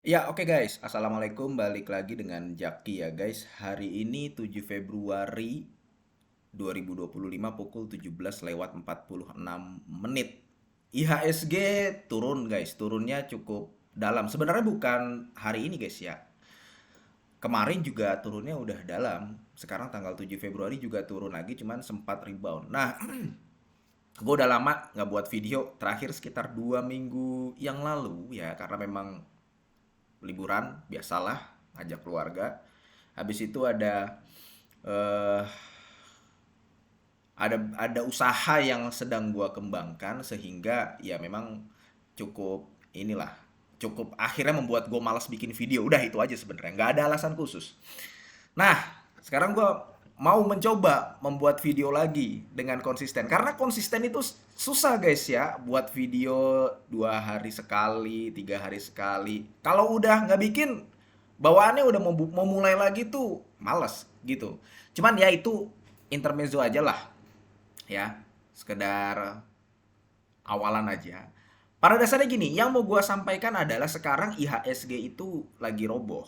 Ya, oke guys. Assalamualaikum. Balik lagi dengan Jaki ya guys. Hari ini 7 Februari 2025 pukul 17 lewat 46 menit. IHSG turun guys. Turunnya cukup dalam. Sebenarnya bukan hari ini guys ya. Kemarin juga turunnya udah dalam. Sekarang tanggal 7 Februari juga turun lagi cuman sempat rebound. Nah, gue udah lama nggak buat video. Terakhir sekitar 2 minggu yang lalu ya. Karena memang liburan biasalah ngajak keluarga. Habis itu eh, ada usaha yang sedang gua kembangkan sehingga ya memang cukup inilah cukup akhirnya membuat gue malas bikin video. Udah itu aja sebenarnya, nggak ada alasan khusus. Nah, sekarang gue mau mencoba membuat video lagi dengan konsisten. Karena konsisten itu susah guys ya. Buat video 2 hari sekali, 3 hari sekali. Kalau udah nggak bikin, bawaannya udah mau mulai lagi tuh males gitu. Cuman ya itu intermezzo aja lah ya. Sekedar awalan aja. Pada dasarnya gini, yang mau gua sampaikan adalah sekarang IHSG itu lagi roboh.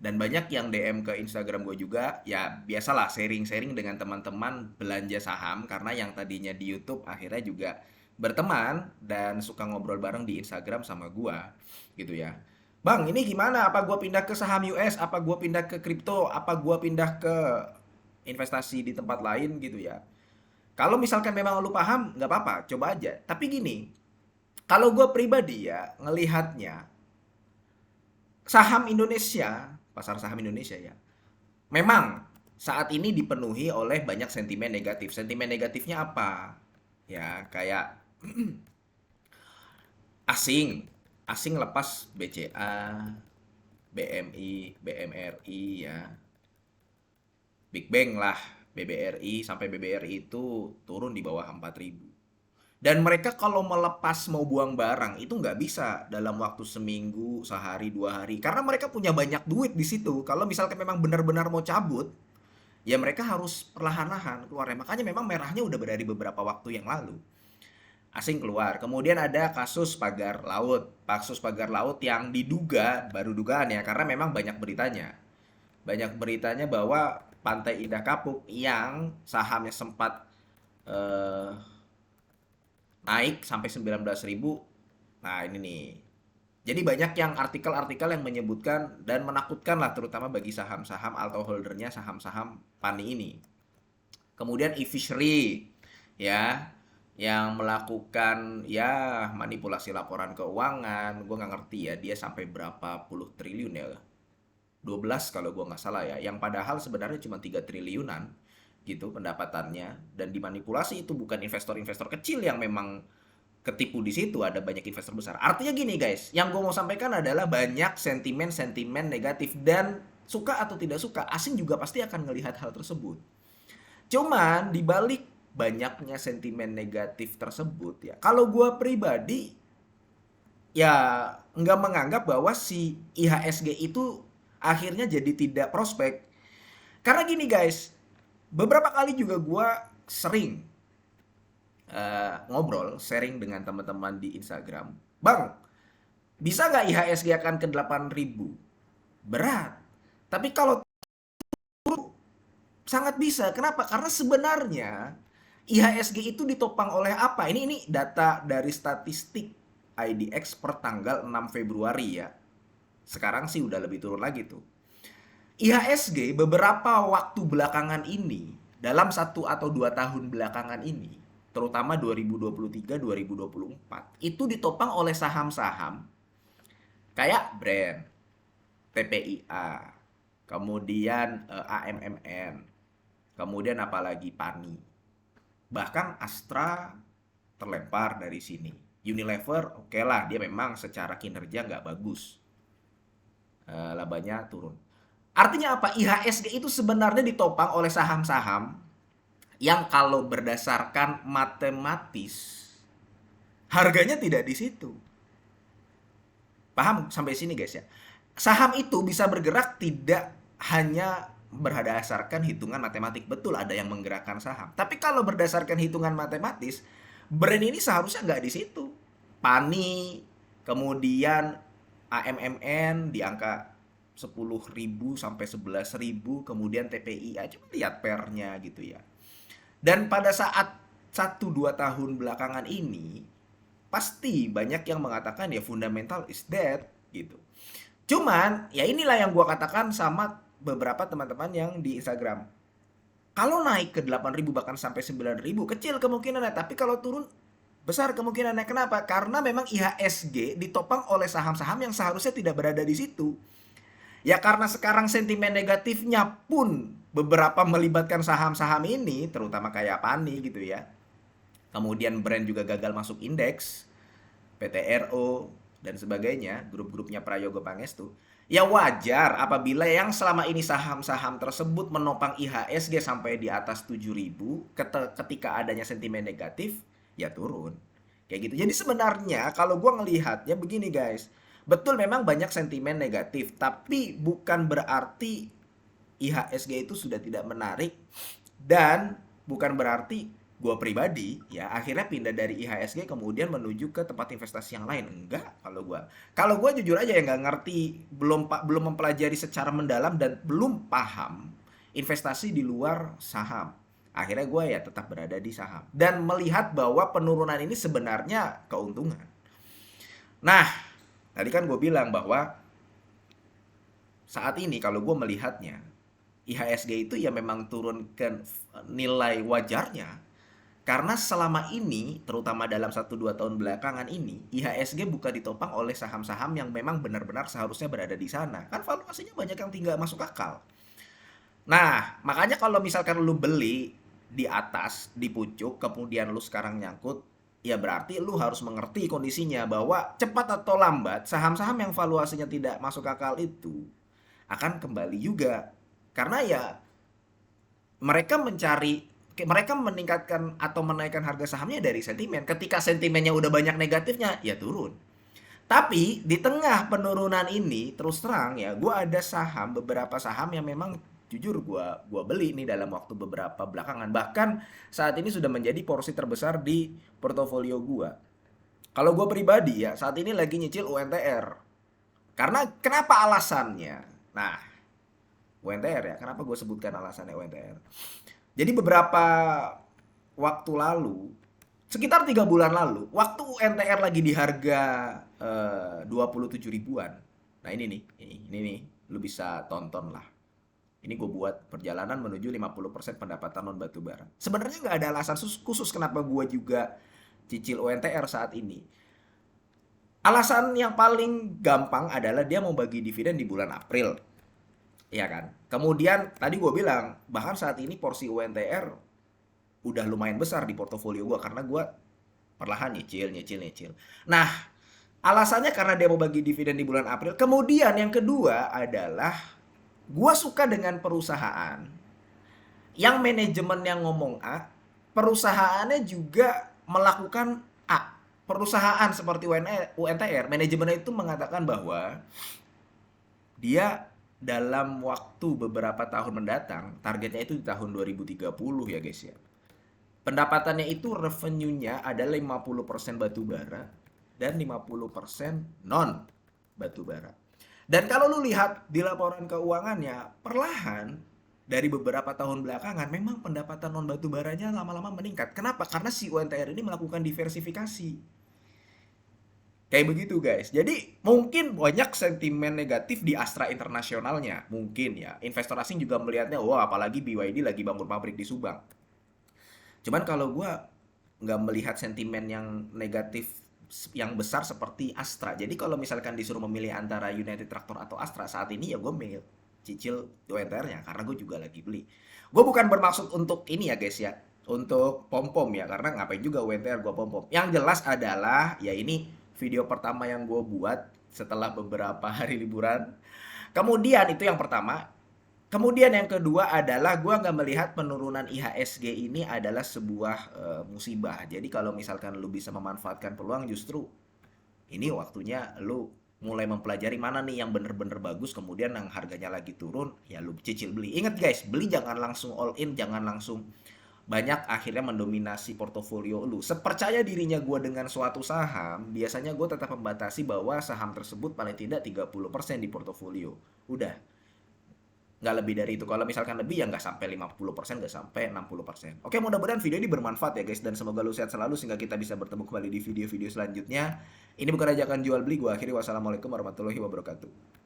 Dan banyak yang DM ke Instagram gue juga, ya biasalah sharing-sharing dengan teman-teman belanja saham, karena yang tadinya di YouTube akhirnya juga berteman dan suka ngobrol bareng di Instagram sama gua, gitu ya. Bang, ini gimana? Apa gua pindah ke saham US? Apa gua pindah ke kripto? Apa gua pindah ke investasi di tempat lain gitu ya? Kalau misalkan memang lu paham, nggak apa-apa, coba aja. Tapi gini, kalau gue pribadi ya ngelihatnya saham Indonesia, pasar saham Indonesia ya, memang saat ini dipenuhi oleh banyak sentimen negatif. Sentimen negatifnya apa? Ya kayak asing, asing lepas BCA, BMI, BMRI ya, Big Bang lah, BBRI sampai BBRI itu turun di bawah 4.000. Dan mereka kalau melepas mau buang barang itu nggak bisa dalam waktu seminggu, sehari, 2 hari. Karena mereka punya banyak duit di situ. Kalau misalkan memang benar-benar mau cabut, ya mereka harus perlahan-lahan keluarnya. Makanya memang merahnya udah dari beberapa waktu yang lalu. Asing keluar. Kemudian ada kasus pagar laut. Kasus pagar laut yang diduga, baru dugaan ya, karena memang banyak beritanya. Banyak beritanya bahwa Pantai Indah Kapuk yang sahamnya sempat eh, naik sampai 19.000. Nah, ini nih. Jadi banyak yang artikel-artikel yang menyebutkan dan menakutkan lah terutama bagi saham-saham atau holdernya saham-saham PANI ini. Kemudian e-fishery ya yang melakukan ya manipulasi laporan keuangan. Gue nggak ngerti ya dia sampai berapa puluh triliun ya. 12 kalau gue nggak salah ya. Yang padahal sebenarnya cuma 3 triliunan gitu pendapatannya, dan dimanipulasi itu bukan investor-investor kecil yang memang ketipu di situ, ada banyak investor besar. Artinya gini guys, yang gue mau sampaikan adalah banyak sentimen-sentimen negatif, dan suka atau tidak suka, asing juga pasti akan melihat hal tersebut. Cuman dibalik banyaknya sentimen negatif tersebut ya, kalau gue pribadi ya nggak menganggap bahwa si IHSG itu akhirnya jadi tidak prospek. Karena gini guys, beberapa kali juga gue sering ngobrol, sharing dengan teman-teman di Instagram. Bang, bisa nggak IHSG akan ke 8.000? Berat. Tapi kalau sangat bisa. Kenapa? Karena sebenarnya IHSG itu ditopang oleh apa? Ini data dari statistik IDX per tanggal 6 Februari ya. Sekarang sih udah lebih turun lagi tuh. IHSG beberapa waktu belakangan ini, dalam 1 atau 2 tahun belakangan ini, terutama 2023-2024, itu ditopang oleh saham-saham kayak Brand, TPIA, kemudian AMMN, kemudian apalagi PANI. Bahkan Astra terlempar dari sini. Unilever, oke lah, dia memang secara kinerja nggak bagus. Labanya turun. Artinya apa? IHSG itu sebenarnya ditopang oleh saham-saham yang kalau berdasarkan matematis harganya tidak di situ. Paham sampai sini guys ya? Saham itu bisa bergerak tidak hanya berdasarkan hitungan matematik. Betul ada yang menggerakkan saham. Tapi kalau berdasarkan hitungan matematis, brand ini seharusnya nggak di situ. Pani, kemudian AMMN di angka 10.000 sampai 11.000, kemudian TPIA, coba lihat pairnya gitu ya. Dan pada saat 1-2 tahun belakangan ini, pasti banyak yang mengatakan ya fundamental is dead gitu. Cuman, ya inilah yang gua katakan sama beberapa teman-teman yang di Instagram. Kalau naik ke 8.000 bahkan sampai 9.000, kecil kemungkinannya, tapi kalau turun besar kemungkinannya. Kenapa? Karena memang IHSG ditopang oleh saham-saham yang seharusnya tidak berada di situ. Ya karena sekarang sentimen negatifnya pun beberapa melibatkan saham-saham ini, terutama kayak Pani gitu ya. Kemudian brand juga gagal masuk indeks, PTRO, dan sebagainya, grup-grupnya Prayogo Pangestu. Ya wajar apabila yang selama ini saham-saham tersebut menopang IHSG sampai di atas 7.000, ketika adanya sentimen negatif, ya turun. Kayak gitu. Jadi sebenarnya kalau gue ngelihatnya begini guys, betul memang banyak sentimen negatif, tapi bukan berarti IHSG itu sudah tidak menarik, dan bukan berarti gue pribadi ya akhirnya pindah dari IHSG kemudian menuju ke tempat investasi yang lain. Enggak, kalau gue jujur aja ya nggak ngerti, belum mempelajari secara mendalam dan belum paham investasi di luar saham. Akhirnya gue ya tetap berada di saham dan melihat bahwa penurunan ini sebenarnya keuntungan. Nah, tadi kan gue bilang bahwa saat ini kalau gue melihatnya IHSG itu ya memang turun ke nilai wajarnya. Karena selama ini, terutama dalam 1-2 tahun belakangan ini, IHSG bukan ditopang oleh saham-saham yang memang benar-benar seharusnya berada di sana. Kan valuasinya banyak yang tinggal masuk akal. Nah, makanya kalau misalkan lu beli di atas, di pucuk, kemudian lu sekarang nyangkut, ya berarti lu harus mengerti kondisinya bahwa cepat atau lambat, saham-saham yang valuasinya tidak masuk akal itu akan kembali juga. Karena ya mereka meningkatkan atau menaikkan harga sahamnya dari sentimen. Ketika sentimennya udah banyak negatifnya, ya turun. Tapi di tengah penurunan ini, terus terang ya, gue ada beberapa saham yang memang jujur gue beli nih dalam waktu beberapa belakangan. Bahkan saat ini sudah menjadi porsi terbesar di portofolio gue. Kalau gue pribadi ya, saat ini lagi nyicil UNTR. Karena kenapa alasannya? Nah, UNTR ya, kenapa gue sebutkan alasannya UNTR? Jadi beberapa waktu lalu, sekitar 3 bulan lalu, waktu UNTR lagi di harga 27 ribuan. Nah ini nih, lu bisa tonton lah. Ini gue buat perjalanan menuju 50% pendapatan non batubara. Sebenarnya nggak ada alasan khusus kenapa gue juga cicil UNTR saat ini. Alasan yang paling gampang adalah dia mau bagi dividen di bulan April. Iya kan? Kemudian tadi gue bilang, bahkan saat ini porsi UNTR udah lumayan besar di portofolio gue karena gue perlahan nyicil. Nah, alasannya karena dia mau bagi dividen di bulan April. Kemudian yang kedua adalah gue suka dengan perusahaan yang manajemen yang ngomong A, perusahaannya juga melakukan A. Perusahaan seperti UNTR, manajemennya itu mengatakan bahwa dia dalam waktu beberapa tahun mendatang, targetnya itu di tahun 2030 ya guys ya. Pendapatannya itu revenue-nya adalah 50% batu bara dan 50% non batu bara. Dan kalau lu lihat di laporan keuangannya, perlahan dari beberapa tahun belakangan memang pendapatan non batu baranya lama-lama meningkat. Kenapa? Karena si UNTR ini melakukan diversifikasi. Kayak begitu guys. Jadi mungkin banyak sentimen negatif di Astra internasionalnya. Mungkin ya. Investor asing juga melihatnya, wah apalagi BYD lagi bangun pabrik di Subang. Cuman kalau gue nggak melihat sentimen yang negatif yang besar seperti Astra. Jadi kalau misalkan disuruh memilih antara United Tractor atau Astra saat ini ya gue milih cicil UNTR-nya karena gue juga lagi beli. Gue bukan bermaksud untuk ini ya guys ya. Untuk pom-pom ya. Karena ngapain juga UNTR gue pom-pom. Yang jelas adalah ya ini video pertama yang gue buat setelah beberapa hari liburan. Kemudian itu yang pertama. Kemudian yang kedua adalah gue nggak melihat penurunan IHSG ini adalah sebuah musibah. Jadi kalau misalkan lu bisa memanfaatkan peluang, justru ini waktunya lu mulai mempelajari mana nih yang bener-bener bagus. Kemudian yang harganya lagi turun, ya lu cicil beli. Ingat guys, beli jangan langsung all in, jangan langsung banyak akhirnya mendominasi portofolio lu. Sepercaya dirinya gue dengan suatu saham, biasanya gue tetap membatasi bahwa saham tersebut paling tidak 30% di portofolio. Udah, nggak lebih dari itu. Kalau misalkan lebih ya nggak sampai 50%, nggak sampai 60%. Oke, mudah-mudahan video ini bermanfaat ya guys, dan semoga lu sehat selalu sehingga kita bisa bertemu kembali di video-video selanjutnya. Ini bukan ajakan jual beli, gue akhiri. Wassalamualaikum warahmatullahi wabarakatuh.